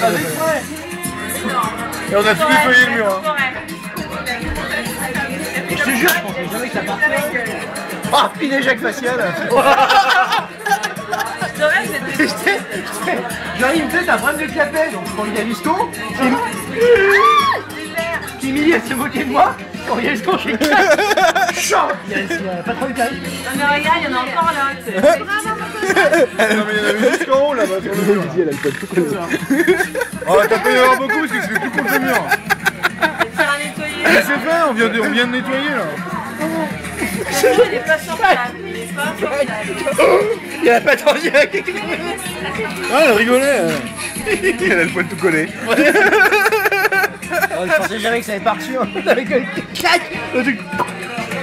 avec exprès. Et on a tout nettoyé le mur. Hein. Et je te jure, je pensais jamais que ça partait. Ah, une éjec facial. J'arrive, tu sais, t'as un problème de clapet, donc quand il y a Lisco, qui Emily elle s'est moquée de moi, quand il y a Lisco, je fais chant. Il y a pas trop de carré. Non mais regarde, il y en a encore là. Non mais il y en avait juste en haut là-bas sur le mur. Elle a le code tout collé. Oh, t'as pas y en avoir beaucoup parce que c'est tout contre le mur. Faire un nettoyer. Mais c'est fait, on vient de nettoyer là. Il est pas sortable. Il est pas sortable. Il a pas attendu avec les Ah, elle rigolait. Elle a le poil tout collé. Je pensais jamais que ça allait partir avec un clac.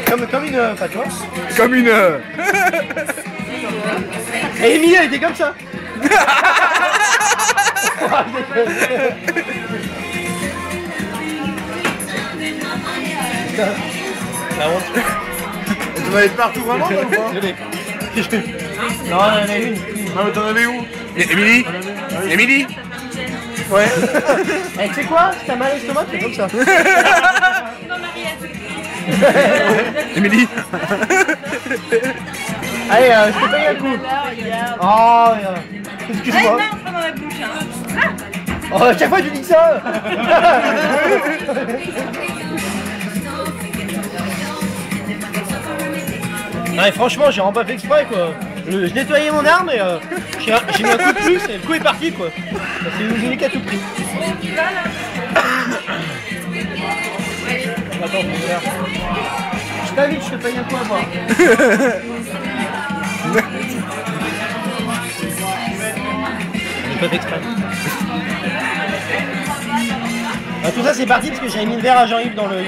Comme une. Enfin, tu vois. Comme une. Et Emilie elle était comme ça. La honte. Tu vas être partout vraiment ou pas? Non, il y en a une. Ah mais t'en avais où? Émilie? Émilie? Ouais. Eh, tu sais quoi? Si t'as mal à l'estomac, c'est comme ça. Non, Mariette. Émilie? Allez, je te paye un coup. Oh, excuse-moi. Allez, mets dans la bouche. Hein. Oh, à chaque fois tu dis ça. Non, mais franchement, j'ai vraiment pas fait exprès quoi. Je nettoyais mon arme et j'ai mis un coup de plus et le coup est parti quoi. C'est une unique à tout prix. Attends, faut faire. Je t'invite, je te paye un coup à boire. J'ai pas fait exprès. Ah, tout ça c'est parti parce que j'avais mis le verre à Jean-Yves dans le...